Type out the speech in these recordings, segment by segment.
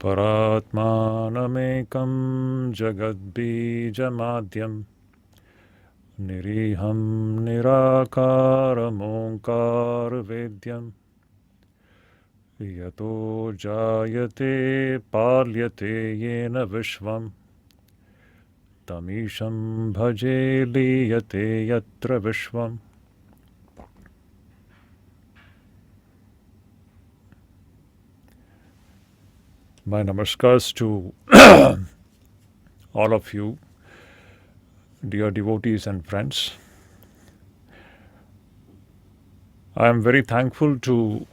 Paratmanamekam jagadbijamadyam niriham nirakaram onkar vedyam yato jayate palyate yena vishvam tamisham bhaje liyate yatra vishvam. My namaskars to all of you, dear devotees and friends. I am very thankful to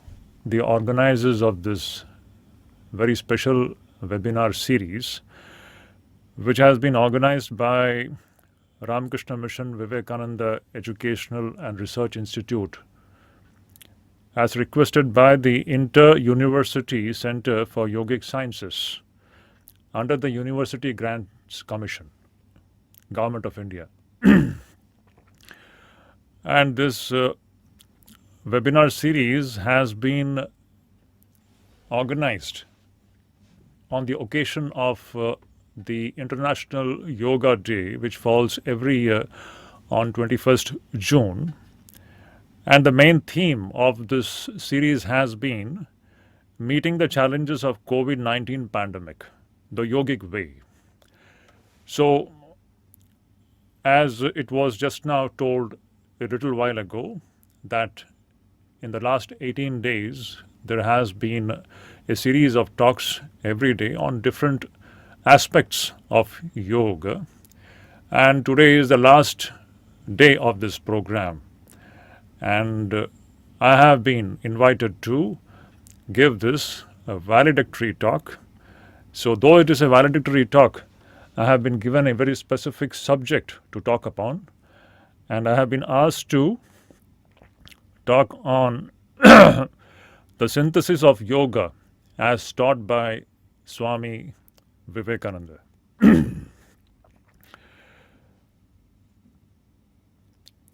the organizers of this very special webinar series, which has been organized by Ramakrishna Mission Vivekananda Educational and Research Institute, as requested by the Inter-University Center for Yogic Sciences under the University Grants Commission, Government of India. And this webinar series has been organized on the occasion of the International Yoga Day, which falls every year on 21st June. And the main theme of this series has been meeting the challenges of COVID-19 pandemic, the yogic way. So, as it was just now told a little while ago, that in the last 18 days, there has been a series of talks every day on different aspects of yoga. And today is the last day of this program. And I have been invited to give this a valedictory talk. So though it is a valedictory talk, I have been given a very specific subject to talk upon. And I have been asked to talk on the synthesis of yoga as taught by Swami Vivekananda.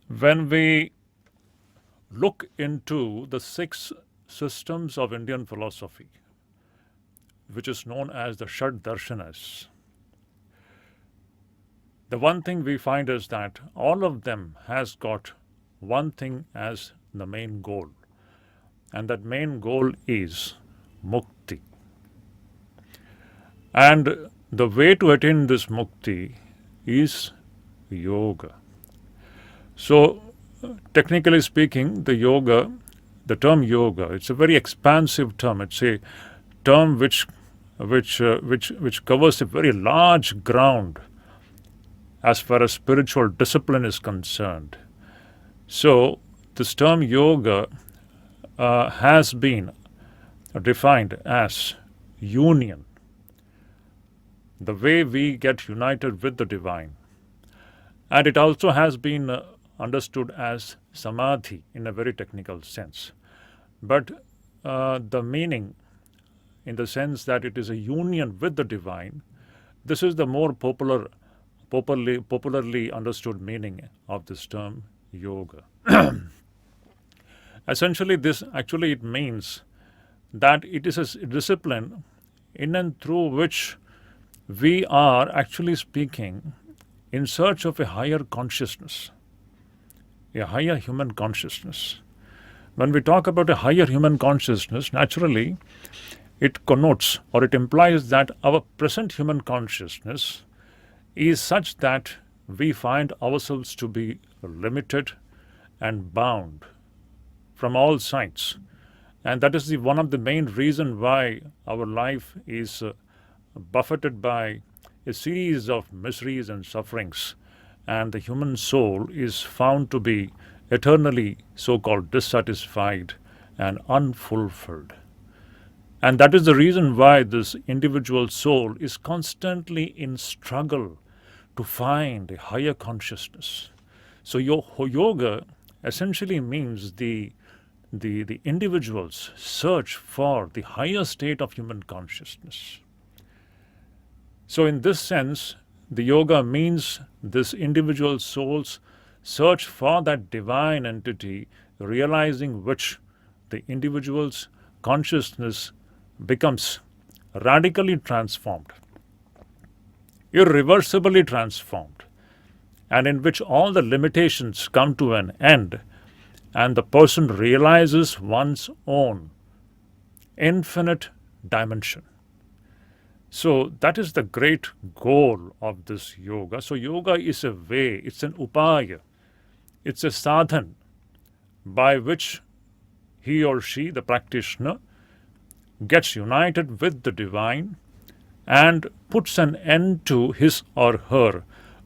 When we look into the 6 systems of Indian philosophy, which is known as the Shad Darshanas, the one thing we find is that all of them has got one thing as the main goal, and that main goal is mukti. And the way to attain this mukti is yoga. So, technically speaking, the term yoga, it's a very expansive term. It's a term which covers a very large ground as far as spiritual discipline is concerned. So, this term yoga has been defined as union, the way we get united with the divine. And it also has been understood as samadhi in a very technical sense. But the meaning, in the sense that it is a union with the divine, this is the more popularly understood meaning of this term yoga. Essentially, it means that it is a discipline in and through which we are actually speaking in search of a higher consciousness, a higher human consciousness. When we talk about a higher human consciousness, naturally, it connotes or it implies that our present human consciousness is such that we find ourselves to be limited and bound from all sides. And that is one of the main reasons why our life is buffeted by a series of miseries and sufferings, and the human soul is found to be eternally so-called dissatisfied and unfulfilled. And that is the reason why this individual soul is constantly in struggle to find a higher consciousness. So yoga essentially means the individual's search for the higher state of human consciousness. So in this sense, the yoga means this individual soul's search for that divine entity, realizing which the individual's consciousness becomes radically transformed, irreversibly transformed, and in which all the limitations come to an end and the person realizes one's own infinite dimension. So that is the great goal of this yoga. So yoga is a way, it's an upaya, it's a sadhan by which he or she, the practitioner, gets united with the divine and puts an end to his or her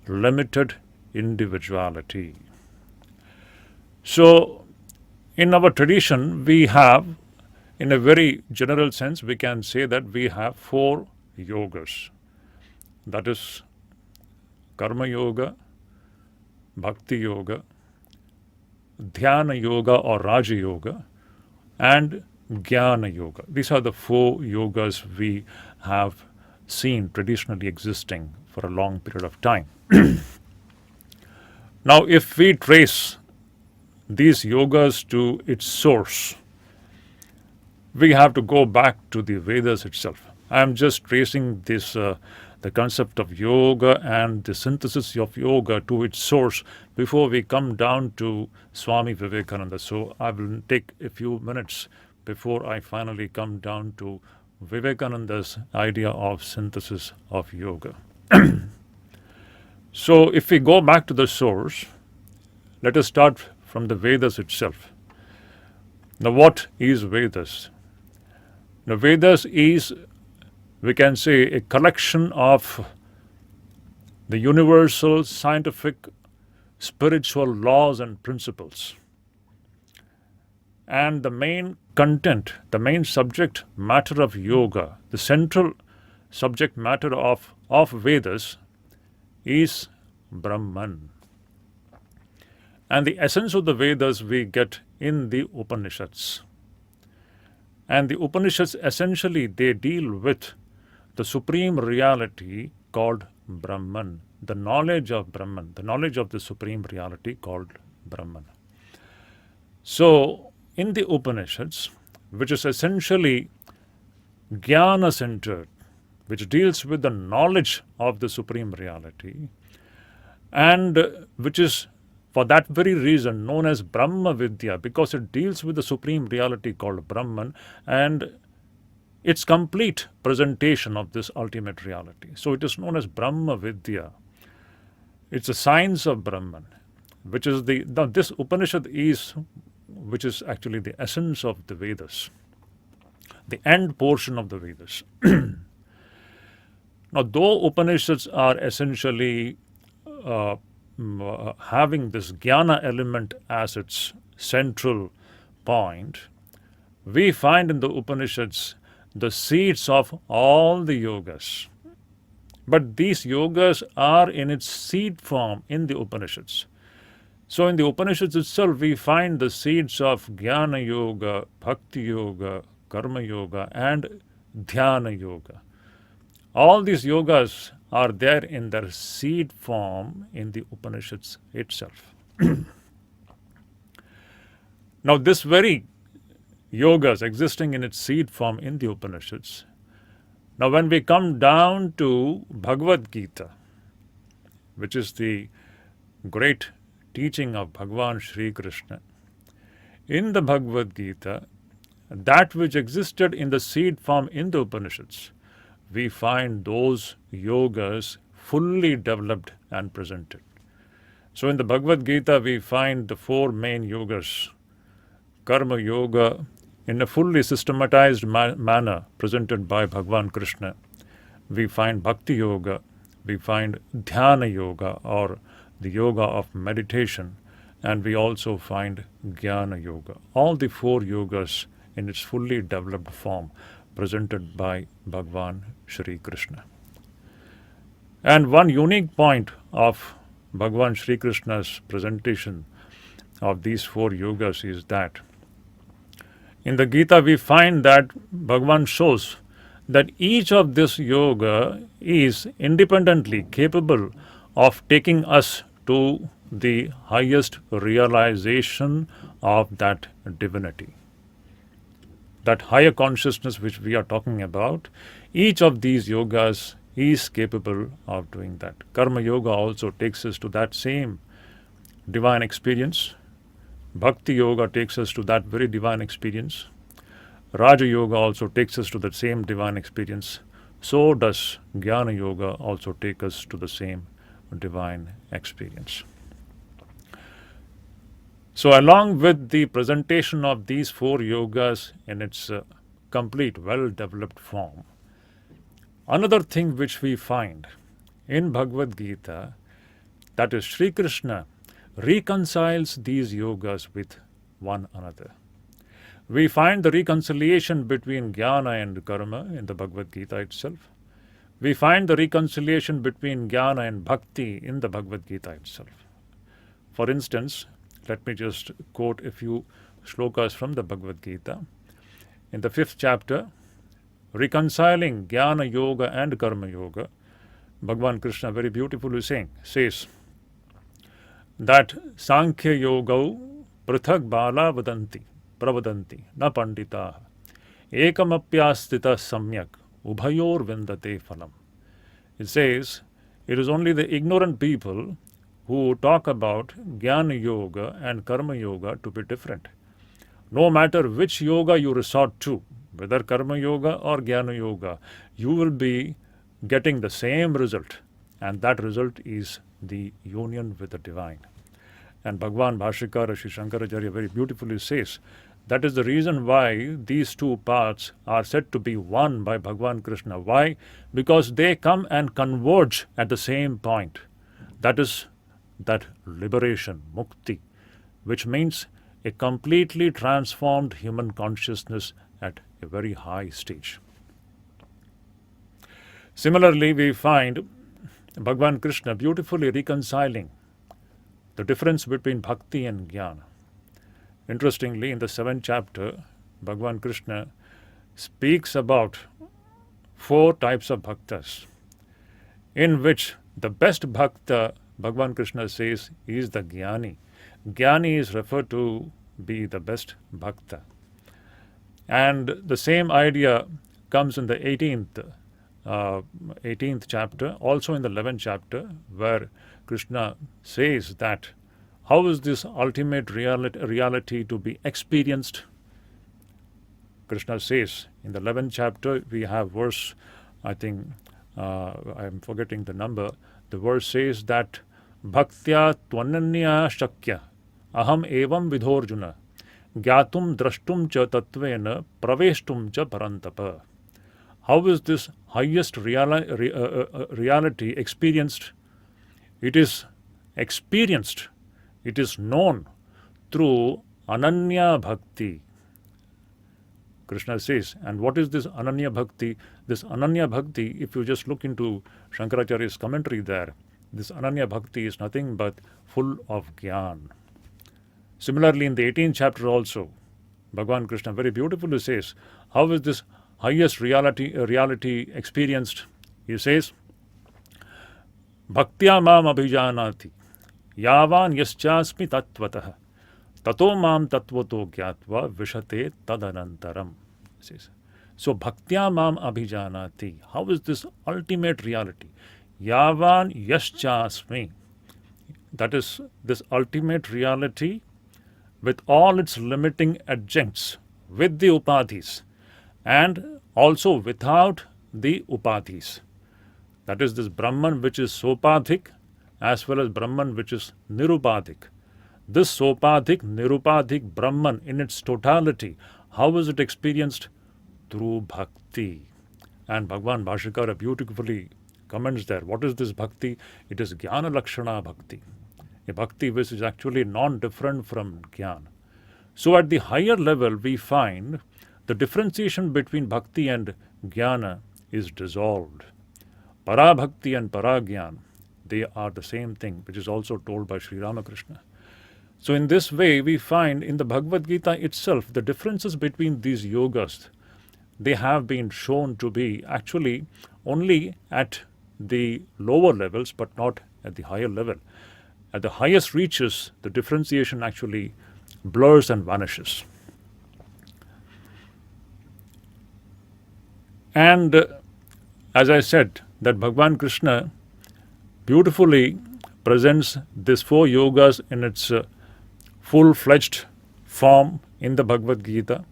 limited individuality. So in our tradition, we have, in a very general sense, we can say that we have 4 yogas. That is Karma Yoga, Bhakti Yoga, Dhyana Yoga or Raja Yoga, and Gyana Yoga. These are the 4 yogas we have seen traditionally existing for a long period of time. Now, if we trace these yogas to its source, we have to go back to the Vedas itself. I am just tracing this, the concept of yoga and the synthesis of yoga to its source before we come down to Swami Vivekananda. So I will take a few minutes before I finally come down to Vivekananda's idea of synthesis of yoga. So if we go back to the source, let us start from the Vedas itself. Now what is Vedas? Now Vedas is, we can say, a collection of the universal scientific spiritual laws and principles. And the main content, the main subject matter of yoga, the central subject matter of Vedas is Brahman. And the essence of the Vedas we get in the Upanishads. And the Upanishads essentially, they deal with the supreme reality called Brahman, the knowledge of Brahman, the knowledge of the supreme reality called Brahman. So in the Upanishads, which is essentially gyana centered, which deals with the knowledge of the supreme reality, and which is for that very reason known as Brahma Vidya, because it deals with the supreme reality called Brahman and its complete presentation of this ultimate reality. So it is known as Brahma Vidya. It's a science of Brahman, which is this Upanishad is, which is actually the essence of the Vedas, the end portion of the Vedas. Now, though Upanishads are essentially having this gyana element as its central point, we find in the Upanishads the seeds of all the yogas. But these yogas are in its seed form in the Upanishads. So in the Upanishads itself, we find the seeds of Jnana Yoga, Bhakti Yoga, Karma Yoga, and Dhyana Yoga. All these yogas are there in their seed form in the Upanishads itself. Now, this very yogas existing in its seed form in the Upanishads, now when we come down to Bhagavad Gita, which is the great teaching of Bhagavan Sri Krishna, in the Bhagavad Gita, that which existed in the seed form in the Upanishads, we find those yogas fully developed and presented. So in the Bhagavad Gita, we find the 4 main yogas. Karma Yoga in a fully systematized manner presented by Bhagavan Krishna. We find Bhakti Yoga, we find Dhyana Yoga or the yoga of meditation, and we also find Jnana Yoga. All the 4 yogas in its fully developed form presented by Bhagavan Sri Krishna. And one unique point of Bhagavan Sri Krishna's presentation of these 4 yogas is that in the Gita we find that Bhagavan shows that each of this yoga is independently capable of taking us to the highest realization of that divinity. That higher consciousness which we are talking about, Each of these yogas is capable of doing that. Karma yoga also takes us to that same divine experience. Bhakti yoga takes us to that very divine experience. Raja yoga also takes us to the same divine experience. So does Jnana yoga also take us to the same divine experience. So along with the presentation of these four yogas in its complete, well-developed form, another thing which we find in Bhagavad Gita, that is Sri Krishna reconciles these yogas with one another. We find the reconciliation between jnana and karma in the Bhagavad Gita itself. We find the reconciliation between jnana and bhakti in the Bhagavad Gita itself. For instance, let me just quote a few shlokas from the Bhagavad Gita. In the 5th chapter, reconciling jnana yoga and karma yoga, Bhagavan Krishna very beautifully says that Sankhya Yogau Prithak Bala Pravadanti Na Pandita Ekamapyastita Samyak Ubhayor Vindate Phalam. It says, it is only the ignorant people who talk about Jnana Yoga and Karma Yoga to be different. No matter which yoga you resort to, whether Karma Yoga or Jnana Yoga, you will be getting the same result, and that result is the union with the divine. And Bhagwan Bhashikara Sri Shankaracharya very beautifully says, that is the reason why these two paths are said to be one by Bhagwan Krishna. Why? Because they come and converge at the same point. That is that liberation, mukti, which means a completely transformed human consciousness at a very high stage. Similarly, we find Bhagwan Krishna beautifully reconciling the difference between bhakti and jnana. Interestingly, in the 7th chapter, Bhagwan Krishna speaks about 4 types of bhaktas, in which the best bhakta, Bhagwan Krishna says, is the gyani. Gyani is referred to be the best bhakta. And the same idea comes in the 18th chapter, also in the 11th chapter, where Krishna says that how is this ultimate reality to be experienced? Krishna says in the 11th chapter, we have verse, I think, I'm forgetting the number, the verse says that Bhaktya tvananya shakya aham evam vidhorjuna gyatum drashtum cha tatvena praveshtum cha parantapa. How is this highest reality experienced? It is experienced, it is known through Ananya Bhakti. Krishna says, and what is this Ananya Bhakti? This Ananya Bhakti, if you just look into Shankaracharya's commentary there, this Ananya Bhakti is nothing but full of Gyan. Similarly, in the 18th chapter also, Bhagavan Krishna very beautifully says, how is this highest reality experienced? He says, Bhaktya mam abhijanati yavan yaschasmi tatvatah tato mam tatvato gyatva vishate tadanantaram. So Bhaktya mam abhijanati, how is this ultimate reality? Yavan yaschasmi, that is this ultimate reality with all its limiting adjuncts, with the upadhis, and also without the upadhis. That is this Brahman which is sopadhik as well as Brahman which is nirupadhik. This sopadhik, nirupadhik Brahman in its totality, how is it experienced? Through bhakti. And Bhagwan Bhashikara beautifully comments there. What is this bhakti? It is gyana lakshana bhakti. A bhakti which is actually non-different from jnana. So at the higher level we find the differentiation between bhakti and jnana is dissolved. Para bhakti and para jnana, they are the same thing, which is also told by Sri Ramakrishna. So in this way we find in the Bhagavad Gita itself the differences between these yogas, they have been shown to be actually only at the lower levels but not at the higher level. At the highest reaches, the differentiation actually blurs and vanishes. And as I said, that Bhagavan Krishna beautifully presents these four yogas in its full-fledged form in the Bhagavad Gita,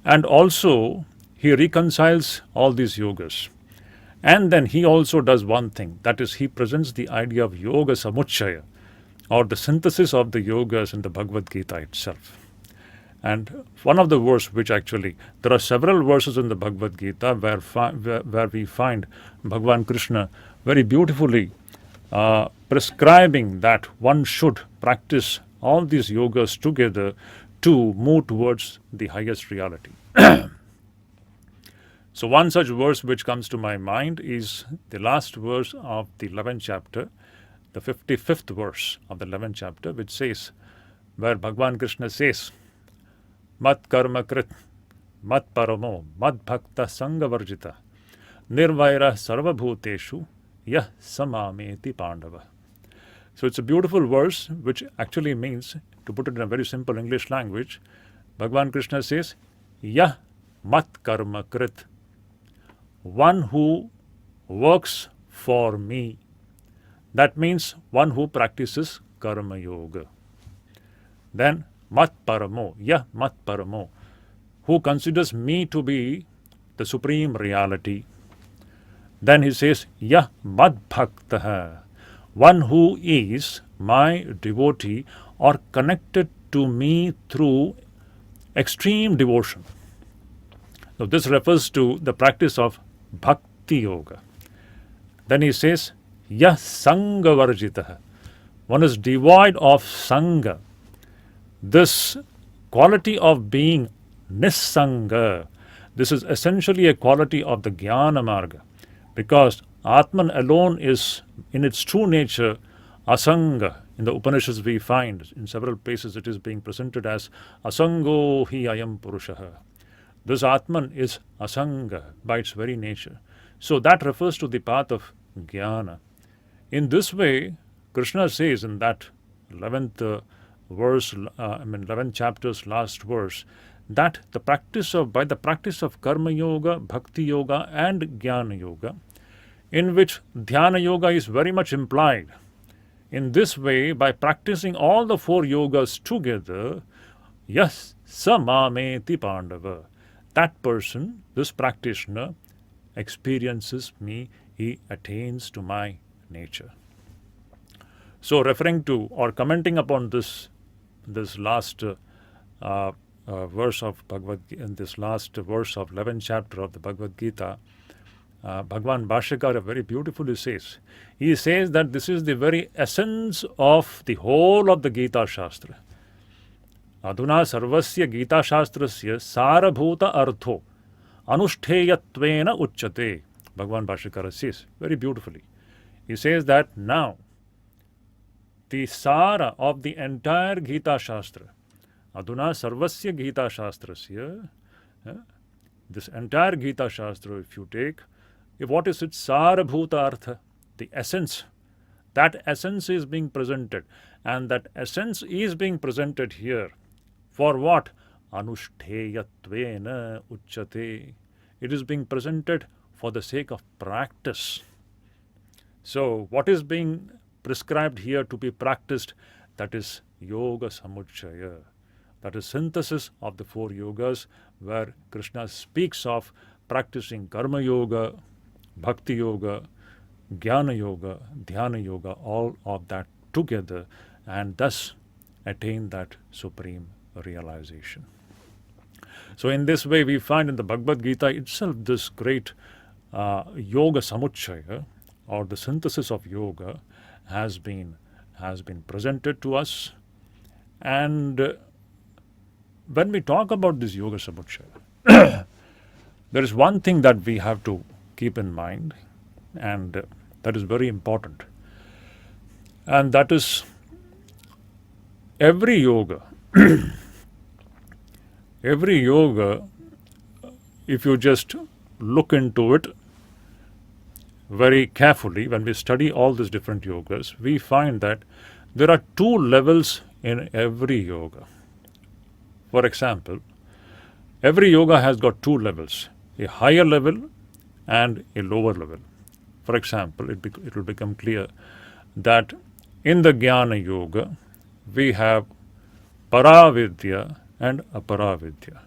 and also he reconciles all these yogas. And then he also does one thing, that is, he presents the idea of yoga samuchaya, or the synthesis of the yogas in the Bhagavad Gita itself. And one of the verses which actually, there are several verses in the Bhagavad Gita where we find Bhagavan Krishna very beautifully prescribing that one should practice all these yogas together to move towards the highest reality. So one such verse which comes to my mind is the last verse of the 11th chapter, the 55th verse of the 11th chapter, which says, where Bhagavan Krishna says, Mat karma krit, mat paramo, mat bhakta sangavarjita, nirvaira sarvabhuteshu, yah samameti pandava. So it's a beautiful verse which actually means, to put it in a very simple English language, Bhagavan Krishna says, Yah mat karma krit, one who works for me. That means one who practices karma yoga. Then mat paramo, yah mat paramo, who considers me to be the supreme reality. Then he says, yah mad bhaktaha, one who is my devotee or connected to me through extreme devotion. So this refers to the practice of bhakti yoga. Then he says, yah sangha varjitaha, one is devoid of sangha. This quality of being nissanga, this is essentially a quality of the gyana marga, because Atman alone is in its true nature asanga. In the Upanishads we find in several places it is being presented as asango hi ayam purushaha. This Atman is asanga by its very nature. So that refers to the path of gyana. In this way, Krishna says in that 11th verse, 11th chapter's last verse, that by the practice of karma yoga, bhakti yoga, and jnana yoga, in which dhyana yoga is very much implied. In this way, by practicing all the four yogas together, yas samameti pandava, that person, this practitioner, experiences me, he attains to my nature. So referring to or commenting upon this last verse of Bhagavad Gita, this last verse of 11th chapter of the Bhagavad Gita, Bhagavan Bhashyakara very beautifully says, he says that this is the very essence of the whole of the Gita Shastra. Aduna sarvasya Gita Shastrasya sarabhuta artho anushtheyatvena uchyate. Bhagavan Bhashyakara says very beautifully. He says that now the sara of the entire Gita Shastra, Aduna sarvasya Gita Shastrasya, this entire Gita Shastra, if you take, what is its sarabhuta artha? The essence. That essence is being presented. And that essence is being presented here. For what? Anushtheyatvena uchyate. It is being presented for the sake of practice. So, what is being prescribed here to be practiced? That is yoga samuchaya. That is synthesis of the four yogas, where Krishna speaks of practicing karma yoga, bhakti yoga, jnana yoga, dhyana yoga, all of that together, and thus attain that supreme realization. So in this way we find in the Bhagavad Gita itself this great yoga samuchaya, or the synthesis of yoga, has been presented to us. And when we talk about this yoga samuchaya, there is one thing that we have to keep in mind, and that is very important. And that is every yoga, if you just look into it very carefully, when we study all these different yogas, we find that there are two levels in every yoga. For example, every yoga has got two levels, a higher level and a lower level. For example, it will become clear that in the Jnana Yoga, we have Paravidya and Aparavidya.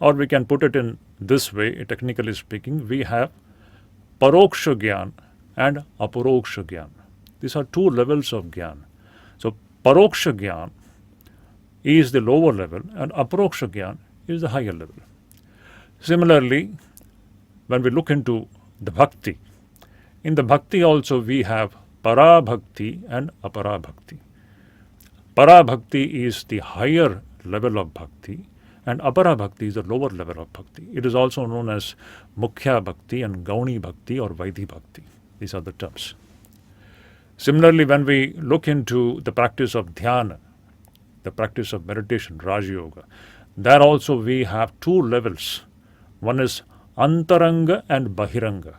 Or we can put it in this way, technically speaking, we have Paroksha Gyan and Aparoksha Gyan. These are two levels of Gyan. So Paroksha Gyan is the lower level and Aparoksha Gyan is the higher level. Similarly, when we look into the Bhakti, in the Bhakti also we have Para Bhakti and Apara Bhakti. Para Bhakti is the higher level of Bhakti and Apara Bhakti is the lower level of Bhakti. It is also known as Mukhya Bhakti and Gauni Bhakti or Vaidhi Bhakti. These are the terms. Similarly, when we look into the practice of dhyana, the practice of meditation, Raj Yoga, there also we have two levels. One is Antaranga and Bahiranga.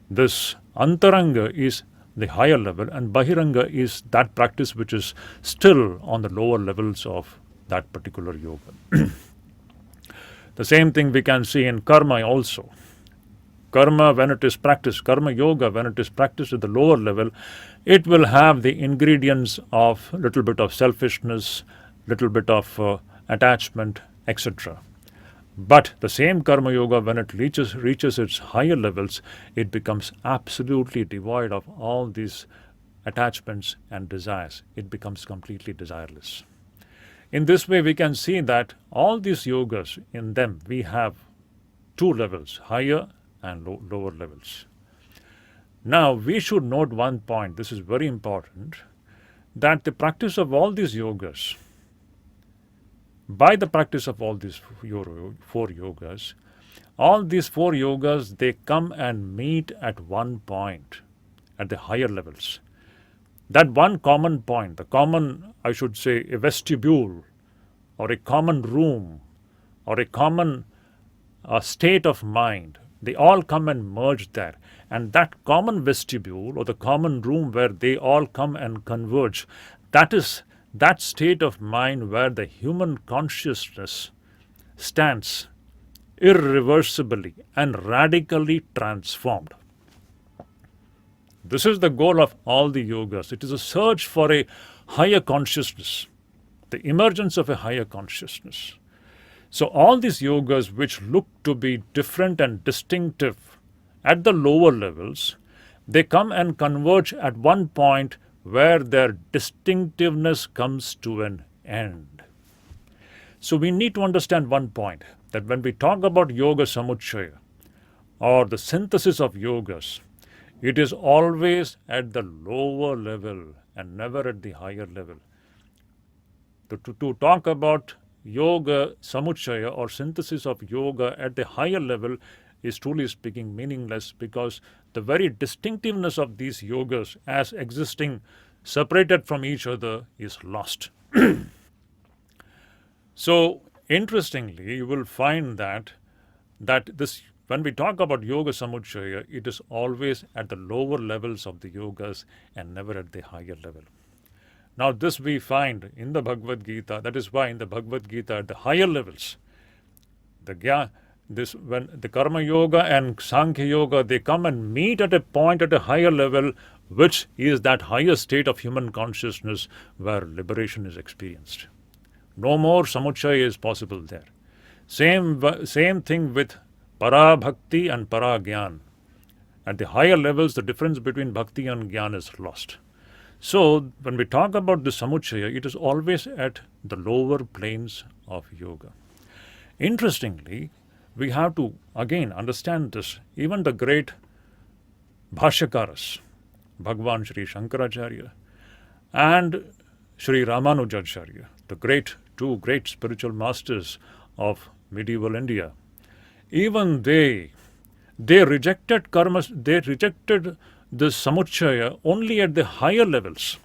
This Antaranga is the higher level and Bahiranga is that practice which is still on the lower levels of that particular yoga. The same thing we can see in karma also. Karma, when it is practiced, karma yoga, when it is practiced at the lower level, it will have the ingredients of little bit of selfishness, little bit of attachment, etc. But the same karma yoga, when it reaches its higher levels, it becomes absolutely devoid of all these attachments and desires. It becomes completely desireless. In this way, we can see that all these yogas, in them, we have two levels, higher and lower levels. Now, we should note one point, this is very important, that the practice of all these yogas, by the practice of all these four yogas, all these four yogas, they come and meet at one point, at the higher levels. That one common point, the common, I should say, a vestibule, or a common room, or a common state of mind, they all come and merge there. And that common vestibule, or the common room where they all come and converge, that is that state of mind where the human consciousness stands irreversibly and radically transformed. This is the goal of all the yogas. It is a search for a higher consciousness, the emergence of a higher consciousness. So all these yogas which look to be different and distinctive at the lower levels, they come and converge at one point where their distinctiveness comes to an end. So we need to understand one point, that when we talk about yoga samuchaya or the synthesis of yogas, it is always at the lower level and never at the higher level. To talk about yoga samuchaya or synthesis of yoga at the higher level is truly speaking meaningless, because the very distinctiveness of these yogas as existing separated from each other is lost. So interestingly, you will find that this, when we talk about yoga samuchaya, it is always at the lower levels of the yogas and never at the higher level. Now this we find in the Bhagavad Gita. That is why in the Bhagavad Gita at the higher levels, when the Karma Yoga and Sankhya Yoga, they come and meet at a point at a higher level, which is that higher state of human consciousness where liberation is experienced. No more samuchaya is possible there. Same thing with para bhakti and para gyan. At the higher levels, the difference between bhakti and gyan is lost. So when we talk about the samuchaya, it is always at the lower planes of yoga. Interestingly, we have to again understand this. Even the great Bhashyakaras, Bhagwan Sri Shankaracharya and Sri Ramanujacharya, the two great spiritual masters of medieval India, even they rejected karma, they rejected the samuchaya only at the higher levels.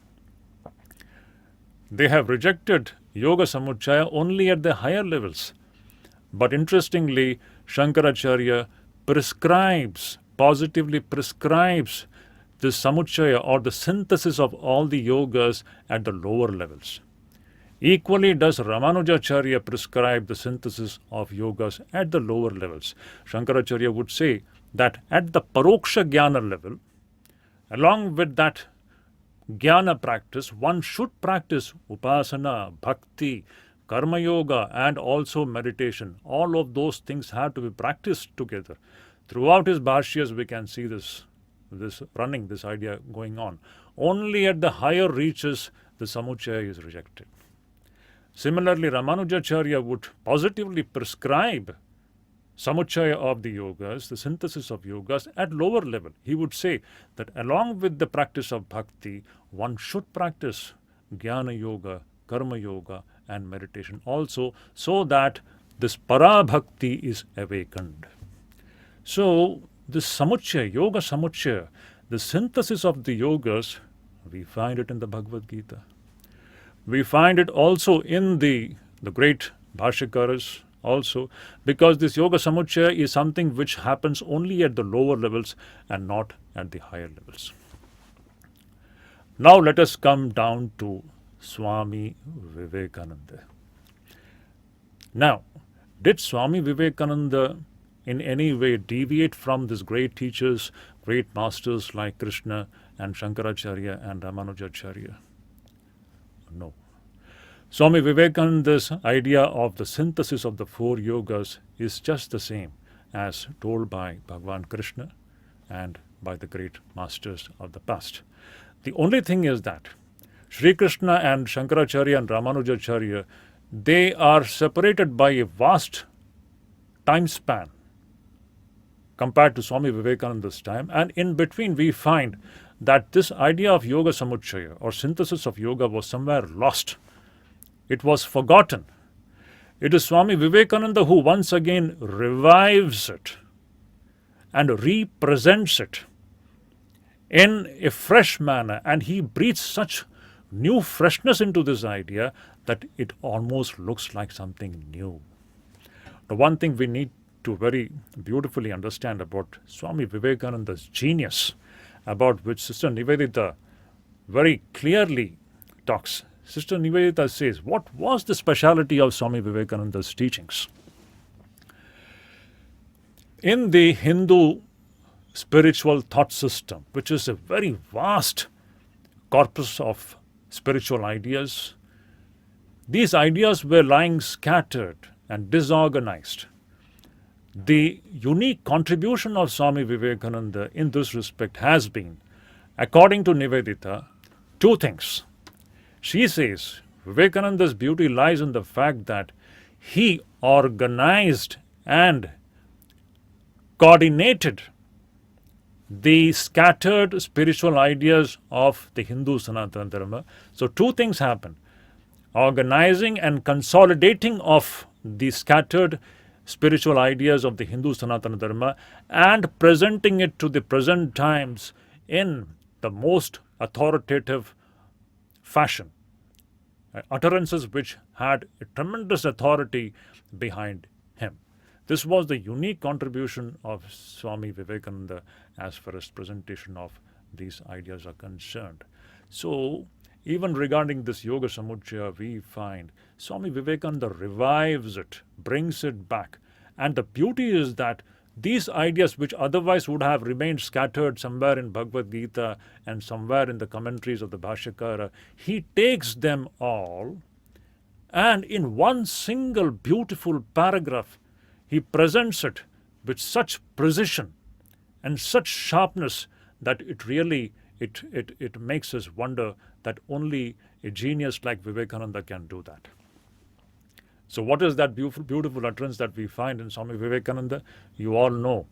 They have rejected yoga samuchaya only at the higher levels. But interestingly, Shankaracharya positively prescribes the samuchaya or the synthesis of all the yogas at the lower levels. Equally does Ramanujacharya prescribe the synthesis of yogas at the lower levels. Shankaracharya would say that at the paroksha jnana level, along with that gyana practice, one should practice upasana, bhakti, karma yoga, and also meditation. All of those things have to be practiced together. Throughout his bhashyas, we can see this idea going on. Only at the higher reaches, the samuchaya is rejected. Similarly, Ramanujacharya would positively prescribe samuchaya of the yogas, the synthesis of yogas at lower level. He would say that along with the practice of bhakti, one should practice gyana yoga, karma yoga, and meditation also, so that this para-bhakti is awakened. So this samuchaya, yoga samuchaya, the synthesis of the yogas, we find it in the Bhagavad Gita. We find it also in the great Bhashyakaras also, because this yoga samuchaya is something which happens only at the lower levels and not at the higher levels. Now let us come down to Swami Vivekananda. Now, did Swami Vivekananda in any way deviate from these great teachers, great masters like Krishna and Shankaracharya and Ramanujacharya? No. Swami Vivekananda's idea of the synthesis of the four yogas is just the same as told by Bhagavan Krishna and by the great masters of the past. The only thing is that Sri Krishna and Shankaracharya and Ramanujacharya, they are separated by a vast time span compared to Swami Vivekananda's time, and in between we find that this idea of yoga samuchaya or synthesis of yoga was somewhere lost. It was forgotten. It is Swami Vivekananda who once again revives it and represents it in a fresh manner, and he breathes such new freshness into this idea that it almost looks like something new. The one thing we need to very beautifully understand about Swami Vivekananda's genius, about which Sister Nivedita very clearly talks. Sister Nivedita says, what was the speciality of Swami Vivekananda's teachings? In the Hindu spiritual thought system, which is a very vast corpus of spiritual ideas, these ideas were lying scattered and disorganized. The unique contribution of Swami Vivekananda in this respect has been, according to Nivedita, two things. She says Vivekananda's beauty lies in the fact that he organized and coordinated the scattered spiritual ideas of the Hindu Sanatana Dharma. So two things happen: organizing and consolidating of the scattered spiritual ideas of the Hindu Sanatana Dharma and presenting it to the present times in the most authoritative fashion. Utterances which had a tremendous authority behind him. This was the unique contribution of Swami Vivekananda as far as presentation of these ideas are concerned. So, even regarding this Yoga Samuchaya, we find Swami Vivekananda revives it, brings it back. And the beauty is that these ideas, which otherwise would have remained scattered somewhere in Bhagavad Gita and somewhere in the commentaries of the Bhashyakara, he takes them all and in one single beautiful paragraph, he presents it with such precision and such sharpness that it really it makes us wonder that only a genius like Vivekananda can do that. So what is that beautiful utterance that we find in Swami Vivekananda? You all know,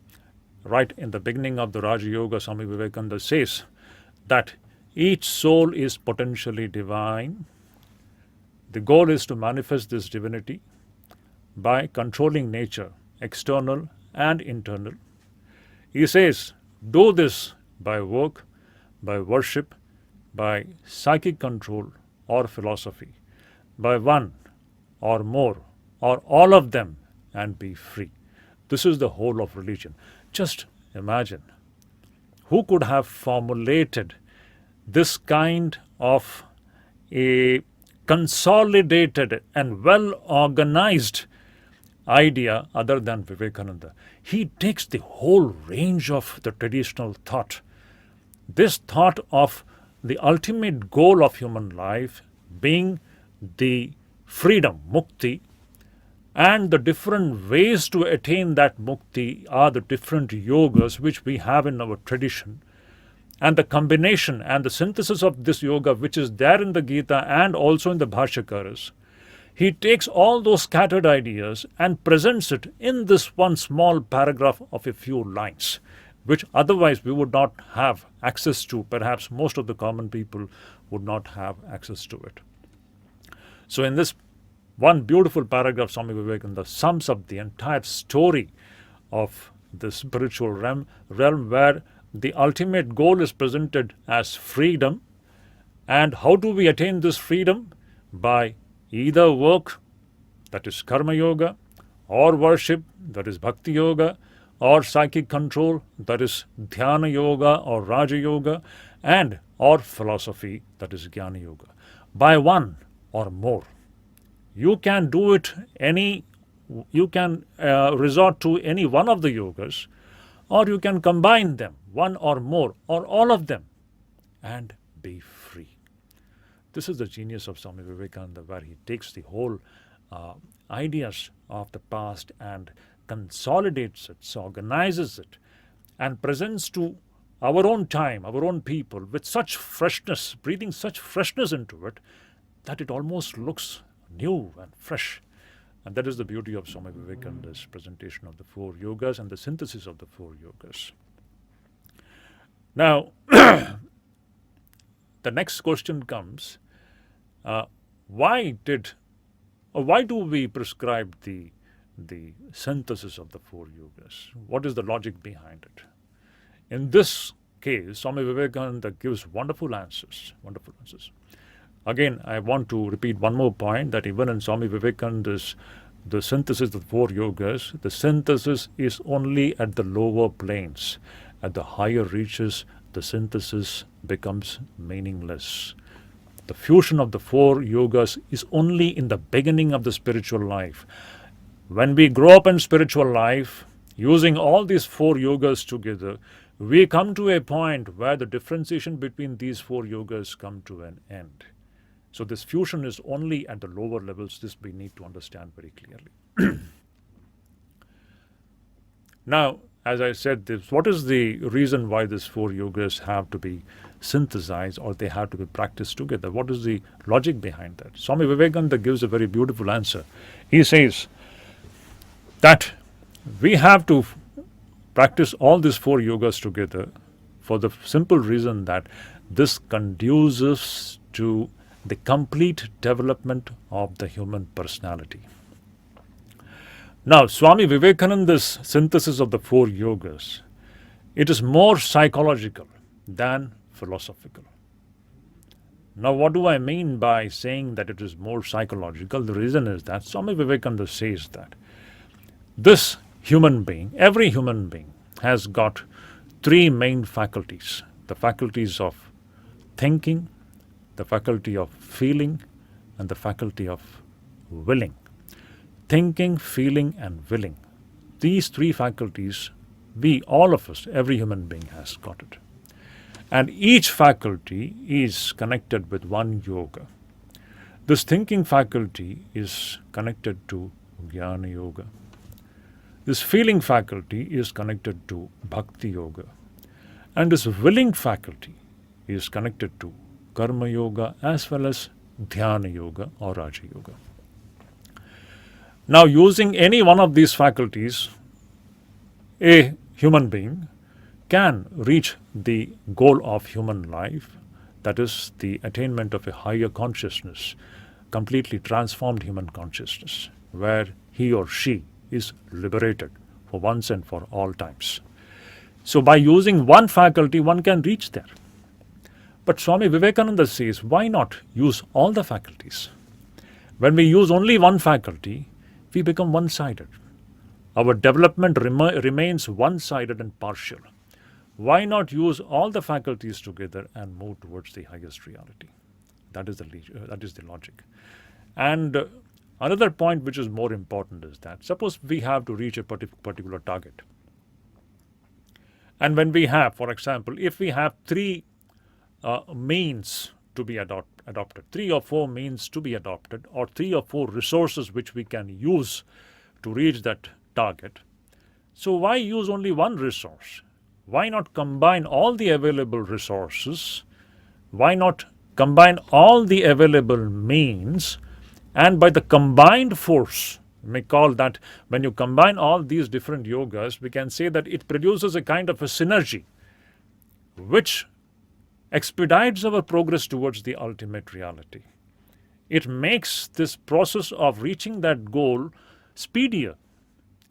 right in the beginning of the Raja Yoga, Swami Vivekananda says that each soul is potentially divine. The goal is to manifest this divinity by controlling nature, external and internal. He says, do this by work, by worship, by psychic control or philosophy, by one or more or all of them, and be free. This is the whole of religion. Just imagine, who could have formulated this kind of a consolidated and well organized idea other than Vivekananda. He takes the whole range of the traditional thought, this thought of the ultimate goal of human life being the freedom, mukti, and the different ways to attain that mukti are the different yogas which we have in our tradition. And the combination and the synthesis of this yoga, which is there in the Gita and also in the Bhashakaras, he takes all those scattered ideas and presents it in this one small paragraph of a few lines, which otherwise we would not have access to. Perhaps most of the common people would not have access to it. So in this one beautiful paragraph, Swami Vivekananda sums up the entire story of the spiritual realm where the ultimate goal is presented as freedom. And how do we attain this freedom? By either work, that is karma yoga, or worship, that is bhakti yoga, or psychic control, that is dhyana yoga or raja yoga, and or philosophy, that is gyana yoga. By one or more. You can do it you can resort to any one of the yogas, or you can combine them, one or more, or all of them, and be free. This is the genius of Swami Vivekananda, where he takes the whole ideas of the past and consolidates it, organizes it, and presents to our own time, our own people, with such freshness, breathing such freshness into it, that it almost looks new and fresh. And that is the beauty of Swami Vivekananda's presentation of the four yogas and the synthesis of the four yogas. Now, the next question comes, why do we prescribe the synthesis of the four yogas? What is the logic behind it? In this case, Swami Vivekananda gives wonderful answers. Again, I want to repeat one more point, that even in Swami Vivekananda's the synthesis of the four yogas, the synthesis is only at the lower planes. At the higher reaches, the synthesis becomes meaningless. The fusion of the four yogas is only in the beginning of the spiritual life. When we grow up in spiritual life, using all these four yogas together, we come to a point where the differentiation between these four yogas come to an end. So this fusion is only at the lower levels. This we need to understand very clearly. Now, as I said, what is the reason why these four yogas have to be synthesized or they have to be practiced together? What is the logic behind that? Swami Vivekananda gives a very beautiful answer. He says that we have to practice all these four yogas together for the simple reason that this conduces to the complete development of the human personality. Now, Swami Vivekananda's synthesis of the four yogas, it is more psychological than philosophical. Now, what do I mean by saying that it is more psychological? The reason is that Swami Vivekananda says that this human being, every human being, has got three main faculties. The faculties of thinking, the faculty of feeling, and the faculty of willing. Thinking, feeling, and willing. These three faculties, all of us, every human being has got it. And each faculty is connected with one yoga. This thinking faculty is connected to gyana yoga. This feeling faculty is connected to bhakti yoga. And this willing faculty is connected to karma yoga as well as dhyana yoga or raja yoga. Now, using any one of these faculties, a human being can reach the goal of human life, that is the attainment of a higher consciousness, completely transformed human consciousness, where he or she is liberated for once and for all times. So by using one faculty, one can reach there. But Swami Vivekananda says, why not use all the faculties? When we use only one faculty, we become one-sided. Our development remains one-sided and partial. Why not use all the faculties together and move towards the highest reality? That is the logic. And another point which is more important is that suppose we have to reach a particular target. And when we have, for example, if we have three means to be adopted, 3 or 4 means to be adopted, or 3 or 4 resources which we can use to reach that target, so why use only one resource? Why not combine all the available resources? Why not combine all the available means, and by the combined force, we may call that, when you combine all these different yogas, we can say that it produces a kind of a synergy which expedites our progress towards the ultimate reality. It makes this process of reaching that goal speedier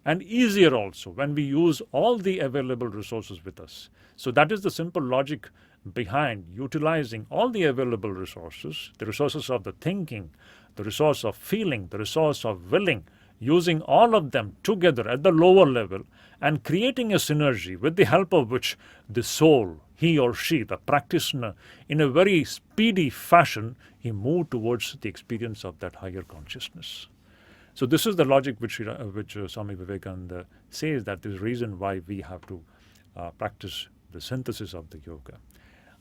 and easier also when we use all the available resources with us. So that is the simple logic behind utilizing all the available resources, the resources of the thinking, the resource of feeling, the resource of willing, using all of them together at the lower level and creating a synergy with the help of which the soul, he or she, the practitioner, in a very speedy fashion, he moved towards the experience of that higher consciousness. So this is the logic which Swami Vivekananda says, that is the reason why we have to practice the synthesis of the yoga.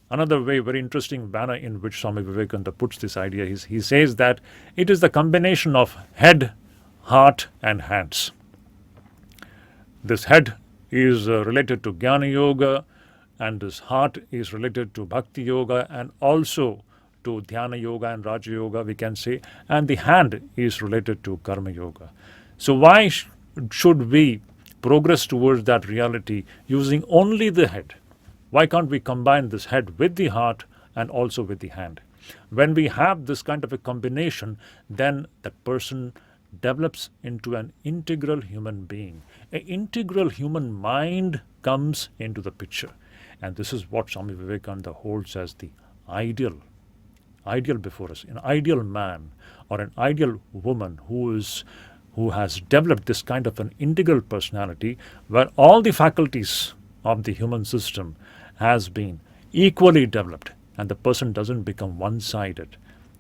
Another very interesting manner in which Swami Vivekananda puts this idea is he says that it is the combination of head, heart and hands. This head is related to Gyana Yoga, and this heart is related to Bhakti Yoga and also to Dhyana Yoga and Raja Yoga, we can say, and the hand is related to Karma Yoga. So why should we progress towards that reality using only the head? Why can't we combine this head with the heart and also with the hand? When we have this kind of a combination, then that person develops into an integral human being. An integral human mind comes into the picture. And this is what Swami Vivekananda holds as the ideal before us, an ideal man or an ideal woman who has developed this kind of an integral personality where all the faculties of the human system has been equally developed and the person doesn't become one-sided.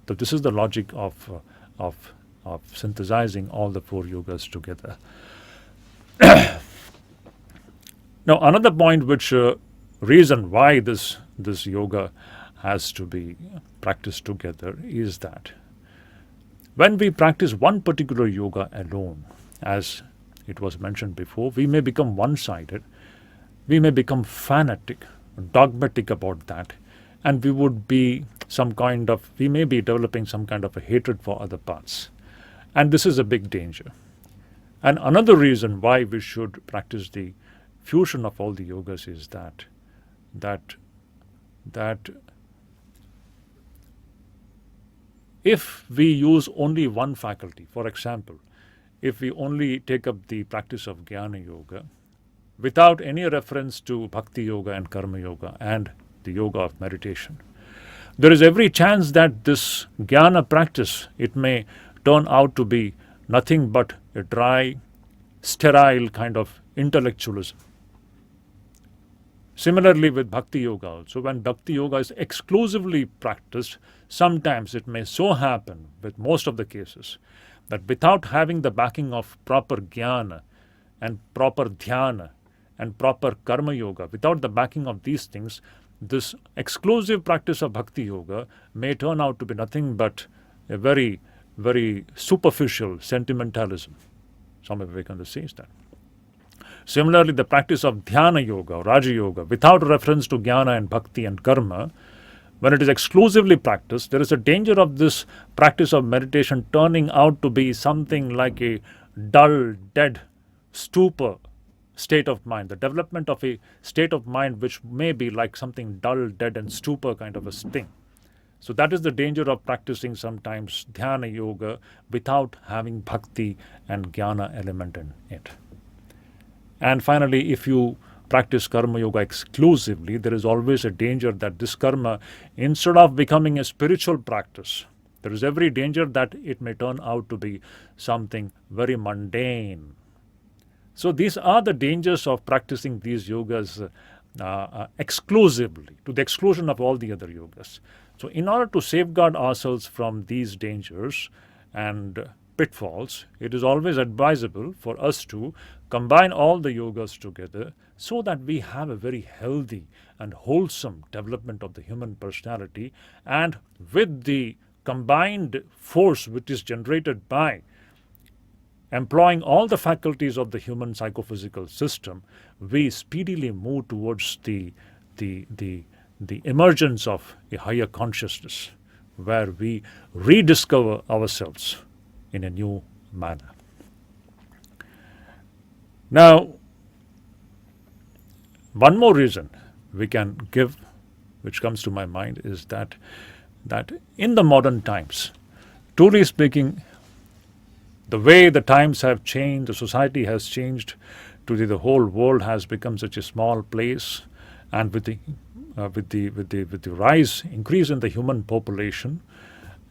So this is the logic of synthesizing all the 4 yogas together. Now another point which reason why this yoga has to be practiced together is that when we practice one particular yoga alone, as it was mentioned before, we may become one-sided, we may become fanatic, dogmatic about that, and we may be developing some kind of a hatred for other paths. And this is a big danger. And another reason why we should practice the fusion of all the yogas is that if we use only one faculty, for example, if we only take up the practice of Gyana Yoga without any reference to Bhakti Yoga and Karma Yoga and the yoga of meditation, there is every chance that this Gyana practice, it may turn out to be nothing but a dry, sterile kind of intellectualism. Similarly with Bhakti Yoga also, when Bhakti Yoga is exclusively practiced, sometimes it may so happen, with most of the cases, that without having the backing of proper Gyana and proper Dhyana and proper Karma Yoga, without the backing of these things, this exclusive practice of Bhakti Yoga may turn out to be nothing but a very, very superficial sentimentalism. Swami Vivekananda says that. Similarly, the practice of Dhyana Yoga or Raja Yoga, without reference to Gyana and Bhakti and Karma, when it is exclusively practiced, there is a danger of this practice of meditation turning out to be something like a dull, dead, stupor state of mind, the development of a state of mind which may be like something dull, dead and stupor kind of a thing. So that is the danger of practicing sometimes Dhyana Yoga without having Bhakti and Gyana element in it. And finally, if you practice Karma Yoga exclusively, there is always a danger that this karma, instead of becoming a spiritual practice, there is every danger that it may turn out to be something very mundane. So these are the dangers of practicing these yogas exclusively, to the exclusion of all the other yogas. So in order to safeguard ourselves from these dangers and pitfalls, it is always advisable for us to combine all the yogas together so that we have a very healthy and wholesome development of the human personality, and with the combined force which is generated by employing all the faculties of the human psychophysical system, we speedily move towards the emergence of a higher consciousness where we rediscover ourselves in a new manner. Now, one more reason we can give, which comes to my mind, is that in the modern times, truly speaking, the way the times have changed, the society has changed, today the whole world has become such a small place, and with the increase in the human population,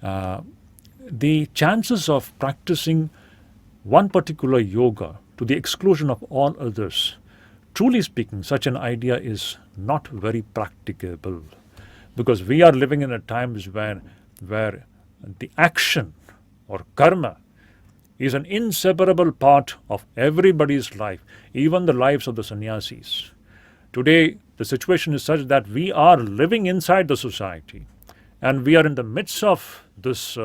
the chances of practicing one particular yoga to the exclusion of all others, truly speaking, such an idea is not very practicable, because we are living in a times where the action or karma is an inseparable part of everybody's life, even the lives of the sannyasis. Today, the situation is such that we are living inside the society, and we are in the midst of this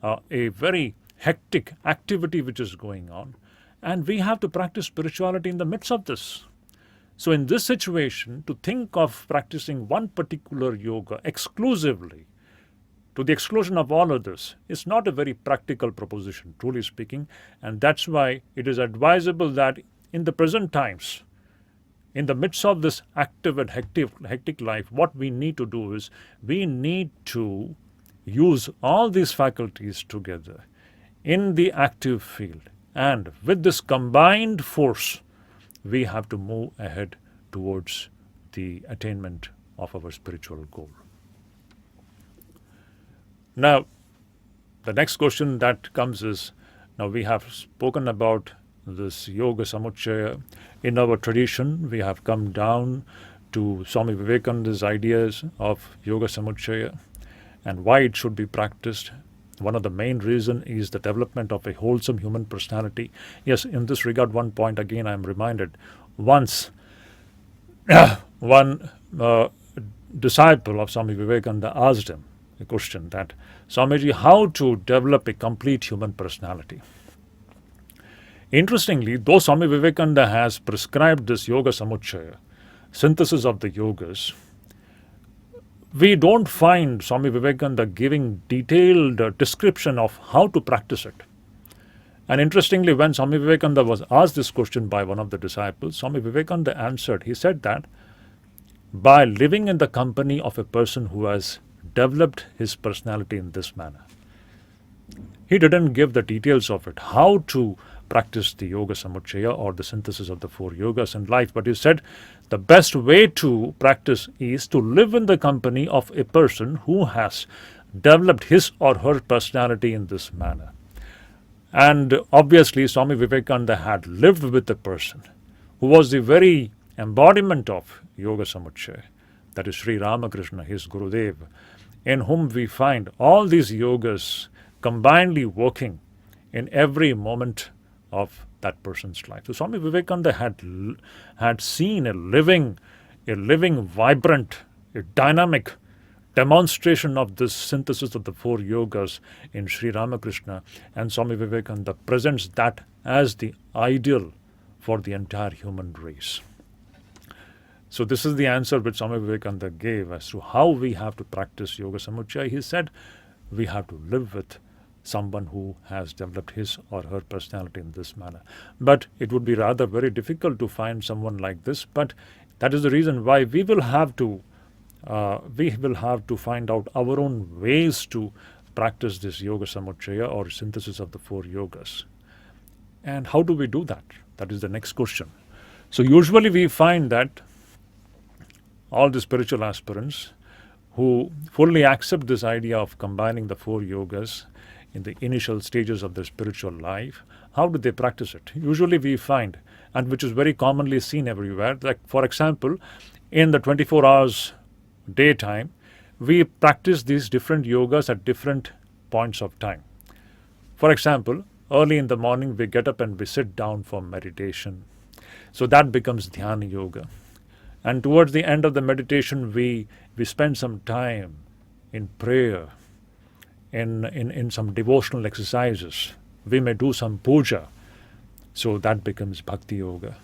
a very hectic activity which is going on, and we have to practice spirituality in the midst of this. So in this situation, to think of practicing one particular yoga exclusively to the exclusion of all others is not a very practical proposition, truly speaking, and that's why it is advisable that in the present times, in the midst of this active and hectic life, what we need to do is we need to use all these faculties together in the active field, and with this combined force, we have to move ahead towards the attainment of our spiritual goal. Now, the next question that comes is, now we have spoken about this yoga samuchaya. In our tradition, we have come down to Swami Vivekananda's ideas of yoga samuchaya and why it should be practiced. One of the main reasons is the development of a wholesome human personality. Yes, in this regard, one point again I am reminded. Once, one disciple of Swami Vivekananda asked him a question that, Swamiji, how to develop a complete human personality? Interestingly, though Swami Vivekananda has prescribed this yoga samuchaya, synthesis of the yogas, we don't find Swami Vivekananda giving detailed description of how to practice it. And interestingly, when Swami Vivekananda was asked this question by one of the disciples, Swami Vivekananda answered, he said that by living in the company of a person who has developed his personality in this manner. He didn't give the details of it, how to practice the yoga samuchaya or the synthesis of the four yogas in life, but he said the best way to practice is to live in the company of a person who has developed his or her personality in this manner. And obviously Swami Vivekananda had lived with a person who was the very embodiment of yoga samuchaya, that is Sri Ramakrishna, his Gurudev, in whom we find all these yogas combinedly working in every moment of that person's life. So Swami Vivekananda had seen a living, vibrant, a dynamic demonstration of this synthesis of the four yogas in Sri Ramakrishna, and Swami Vivekananda presents that as the ideal for the entire human race. So this is the answer which Swami Vivekananda gave as to how we have to practice yoga samuchaya. He said we have to live with someone who has developed his or her personality in this manner. But it would be rather very difficult to find someone like this, but that is the reason why we will have to find out our own ways to practice this yoga samuchaya or synthesis of the four yogas. And how do we do that? That is the next question. So usually we find that all the spiritual aspirants who fully accept this idea of combining the four yogas in the initial stages of their spiritual life, how do they practice it? Usually we find, and which is very commonly seen everywhere, like for example, in the 24 hours daytime, we practice these different yogas at different points of time. For example, early in the morning we get up and we sit down for meditation. So that becomes dhyana yoga. And towards the end of the meditation we spend some time in prayer, in some devotional exercises. We may do some puja. So that becomes bhakti yoga.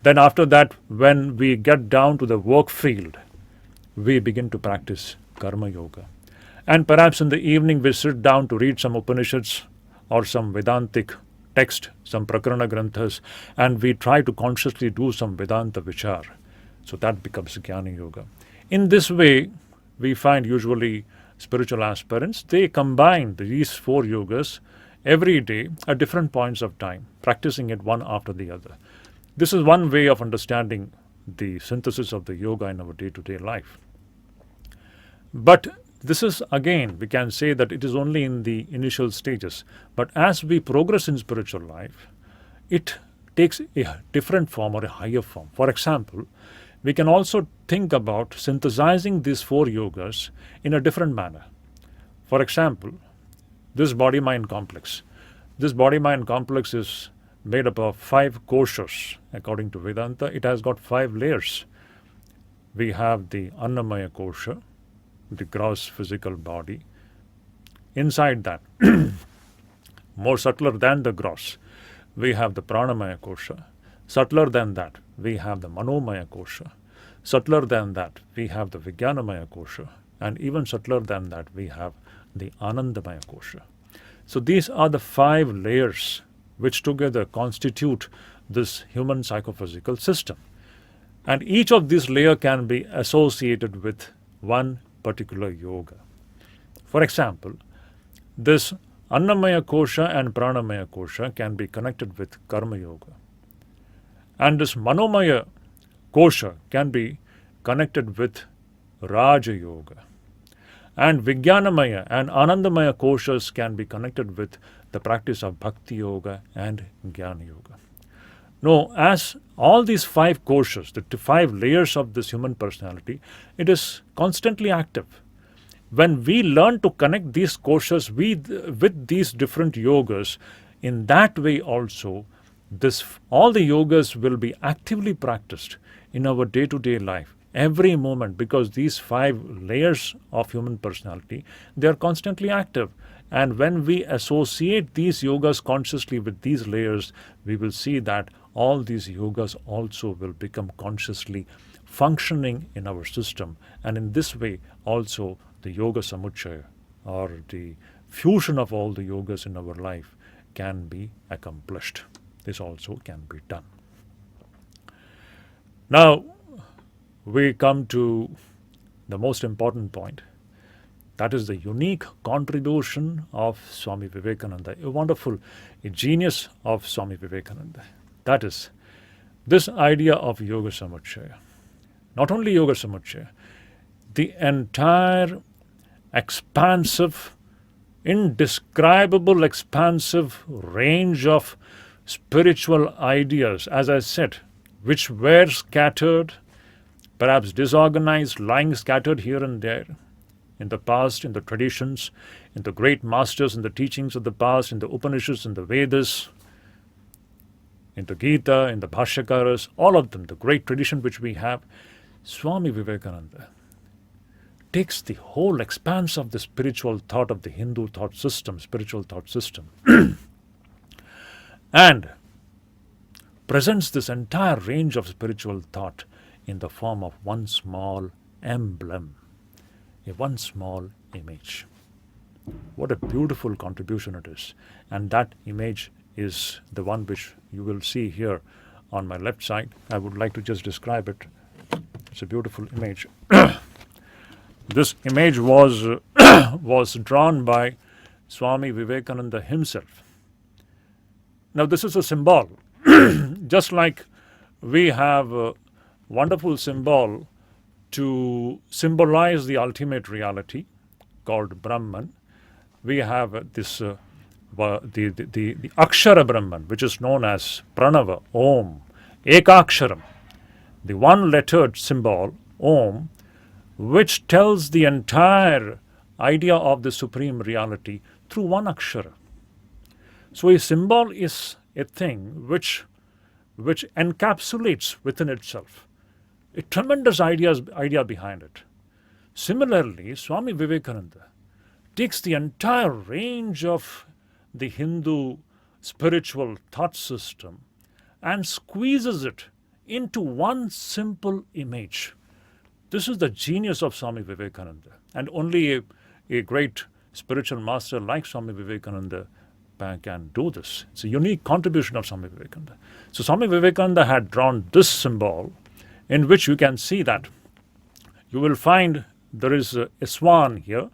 Then after that, when we get down to the work field, we begin to practice karma yoga. And perhaps in the evening we sit down to read some Upanishads or some Vedantic text, some Prakarana Granthas, and we try to consciously do some Vedanta vichar. So that becomes Jnana Yoga. In this way, we find usually spiritual aspirants, they combine these 4 yogas every day at different points of time, practicing it one after the other. This is one way of understanding the synthesis of the yoga in our day-to-day life. But this is, again, we can say that it is only in the initial stages. But as we progress in spiritual life, it takes a different form or a higher form. For example, we can also think about synthesizing these 4 yogas in a different manner. For example, this body-mind complex. This body-mind complex is made up of 5 koshas. According to Vedanta, it has got 5 layers. We have the Annamaya kosha, the gross physical body. Inside that, more subtler than the gross, we have the Pranamaya kosha. Subtler than that, we have the Manomaya kosha. Subtler than that, we have the Vijnanamaya kosha. And even subtler than that, we have the Anandamaya kosha. So these are the 5 layers which together constitute this human psychophysical system. And each of these layers can be associated with one particular yoga. For example, this Annamaya kosha and Pranamaya kosha can be connected with Karma yoga. And this Manomaya kosha can be connected with Raja yoga. And Vijnanamaya and Anandamaya koshas can be connected with the practice of Bhakti yoga and Jnana yoga. Now, as all these 5 koshas, the 5 layers of this human personality, it is constantly active. When we learn to connect these koshas with these different yogas, in that way also, all the yogas will be actively practiced in our day-to-day life, every moment, because these 5 layers of human personality, they are constantly active. And when we associate these yogas consciously with these layers, we will see that all these yogas also will become consciously functioning in our system. And in this way also the yoga samuchaya, or the fusion of all the yogas in our life, can be accomplished. This also can be done. Now we come to the most important point. That is the unique contribution of Swami Vivekananda, a genius of Swami Vivekananda. That is this idea of yoga samuchaya. Not only yoga samuchaya, the entire expansive, indescribable expansive range of spiritual ideas, as I said, which were scattered, perhaps disorganized, lying scattered here and there, in the past, in the traditions, in the great masters, in the teachings of the past, in the Upanishads, in the Vedas, in the Gita, in the Bhashyakaras, all of them, the great tradition which we have. Swami Vivekananda takes the whole expanse of the spiritual thought of the Hindu thought system, spiritual thought system, and presents this entire range of spiritual thought in the form of one small emblem, one small image. What a beautiful contribution it is. And that image is the one which you will see here on my left side. I would like to just describe it. It's a beautiful image. This image was was drawn by Swami Vivekananda himself. Now this is a symbol. Just like we have a wonderful symbol to symbolize the ultimate reality called Brahman, we have this the Akshara Brahman, which is known as Pranava, Om, Ekaksharam, the one-lettered symbol, Om, which tells the entire idea of the supreme reality through one akshara. So a symbol is a thing which encapsulates within itself a tremendous idea behind it. Similarly, Swami Vivekananda takes the entire range of the Hindu spiritual thought system and squeezes it into one simple image. This is the genius of Swami Vivekananda, and only a great spiritual master like Swami Vivekananda can do this. It's a unique contribution of Swami Vivekananda. So Swami Vivekananda had drawn this symbol in which you can see that you will find there is a swan here.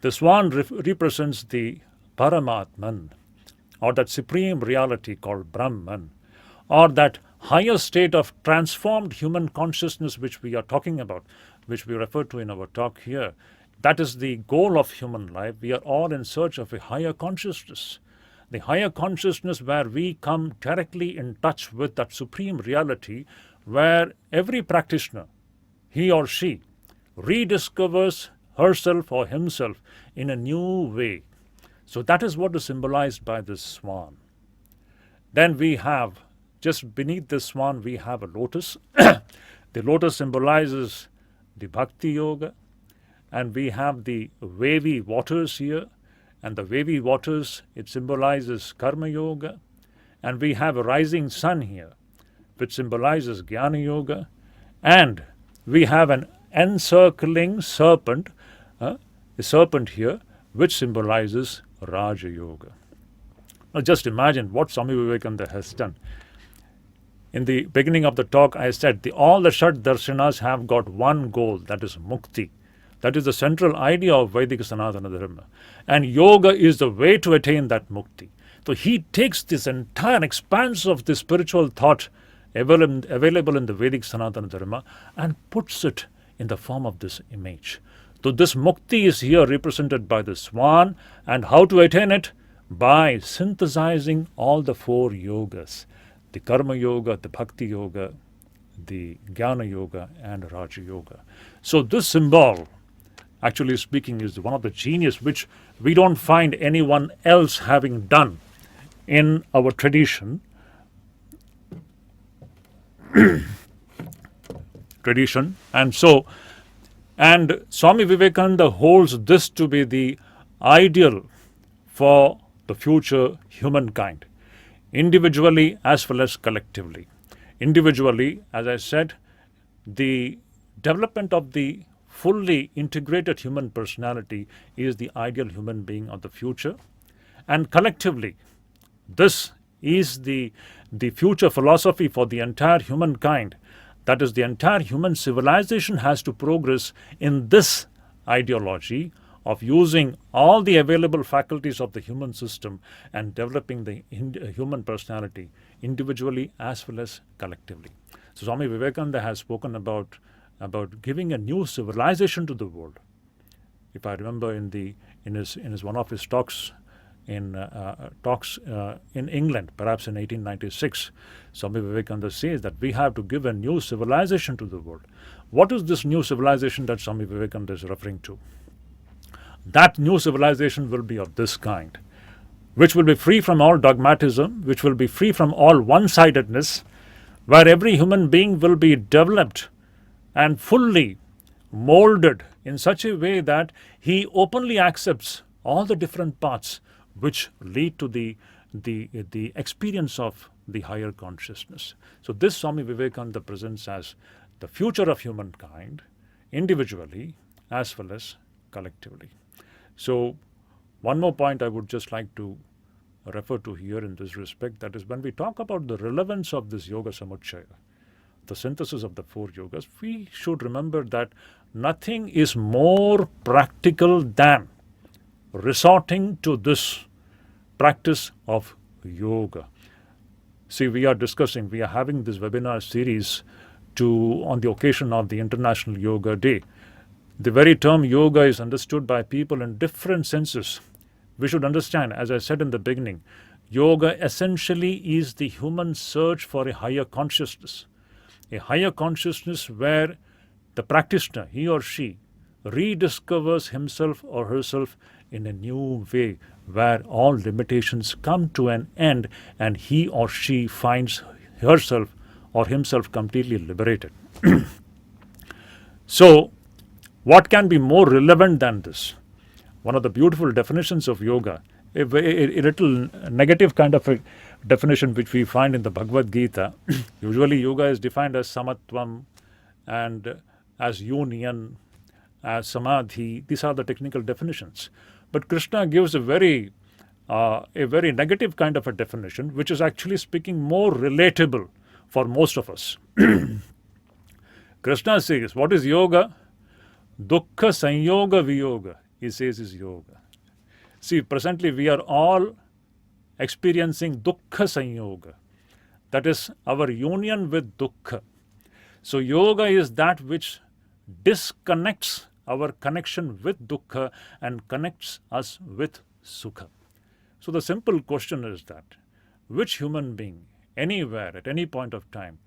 The swan represents the Paramatman, or that supreme reality called Brahman, or that higher state of transformed human consciousness which we are talking about, which we refer to in our talk here. That is the goal of human life. We are all in search of a higher consciousness. The higher consciousness where we come directly in touch with that supreme reality, where every practitioner, he or she, rediscovers herself or himself in a new way. So that is what is symbolized by this swan. Then we have, just beneath this swan, we have a lotus. The lotus symbolizes the bhakti yoga. And we have the wavy waters here. And the wavy waters, it symbolizes karma yoga. And we have a rising sun here, which symbolizes gyana yoga. And we have an encircling serpent, a serpent here, which symbolizes Raja Yoga. Now just imagine what Swami Vivekananda has done. In the beginning of the talk, I said all the Shat Darshanas have got one goal, that is mukti. That is the central idea of Vedic Sanatana Dharma. And yoga is the way to attain that mukti. So he takes this entire expanse of the spiritual thought available in the Vedic Sanatana Dharma and puts it in the form of this image. So this mukti is here represented by the swan, and how to attain it? By synthesizing all the four yogas, the karma yoga, the bhakti yoga, the gyana yoga, and Raja yoga. So this symbol, actually speaking, is one of the genius which we don't find anyone else having done in our tradition. And Swami Vivekananda holds this to be the ideal for the future humankind, individually as well as collectively. Individually, as I said, the development of the fully integrated human personality is the ideal human being of the future. And collectively, this is the future philosophy for the entire humankind. That is, the entire human civilization has to progress in this ideology of using all the available faculties of the human system and developing the human personality individually as well as collectively. So Swami Vivekananda has spoken about giving a new civilization to the world. If I remember in his one of his talks in England, perhaps in 1896, Swami Vivekananda says that we have to give a new civilization to the world. What is this new civilization that Swami Vivekananda is referring to? That new civilization will be of this kind, which will be free from all dogmatism, which will be free from all one-sidedness, where every human being will be developed and fully molded in such a way that he openly accepts all the different paths which lead to the experience of the higher consciousness. So this Swami Vivekananda presents as the future of humankind, individually as well as collectively. So one more point I would just like to refer to here in this respect, that is, when we talk about the relevance of this yoga samuchaya, the synthesis of the four yogas, we should remember that nothing is more practical than resorting to this practice of yoga. See, we are having this webinar series on the occasion of the International Yoga Day. The very term yoga is understood by people in different senses. We should understand, as I said in the beginning, yoga essentially is the human search for a higher consciousness where the practitioner, he or she, rediscovers himself or herself in a new way where all limitations come to an end and he or she finds herself or himself completely liberated. So, what can be more relevant than this? One of the beautiful definitions of yoga, a little negative kind of a definition which we find in the Bhagavad Gita. Usually yoga is defined as samatvam and as union, as samadhi. These are the technical definitions. But Krishna gives a very negative kind of a definition, which is actually speaking more relatable for most of us. Krishna says, what is yoga? Dukkha sanyoga viyoga, he says, is yoga. See, presently we are all experiencing dukkha sanyoga. That is our union with dukkha. So yoga is that which disconnects our connection with dukkha and connects us with sukha. So the simple question is that which human being, anywhere, at any point of time,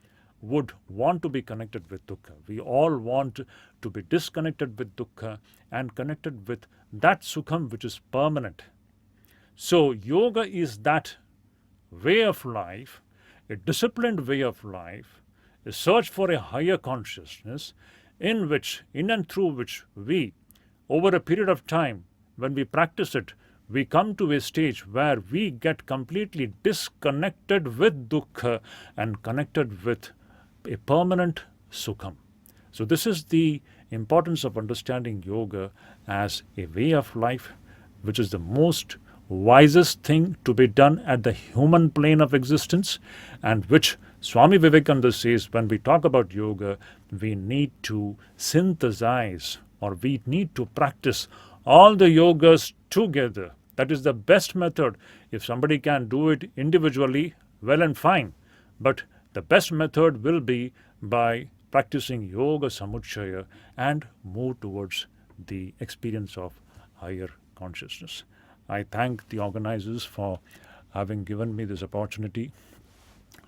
would want to be connected with dukkha? We all want to be disconnected with dukkha and connected with that sukham which is permanent. So yoga is that way of life, a disciplined way of life, a search for a higher consciousness in and through which we, over a period of time, when we practice it, we come to a stage where we get completely disconnected with dukkha and connected with a permanent sukham. So this is the importance of understanding yoga as a way of life, which is the most wisest thing to be done at the human plane of existence, and which Swami Vivekananda says when we talk about yoga, we need to synthesize or we need to practice all the yogas together. That is the best method. If somebody can do it individually, well and fine. But the best method will be by practicing yoga samuchaya and move towards the experience of higher consciousness. I thank the organizers for having given me this opportunity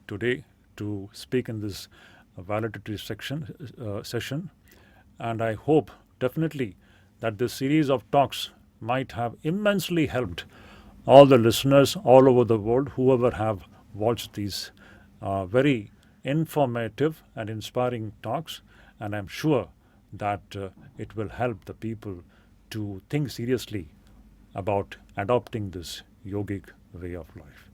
today to speak in this validatory session, and I hope definitely that this series of talks might have immensely helped all the listeners all over the world, whoever have watched these very informative and inspiring talks, and I'm sure that it will help the people to think seriously about adopting this yogic way of life.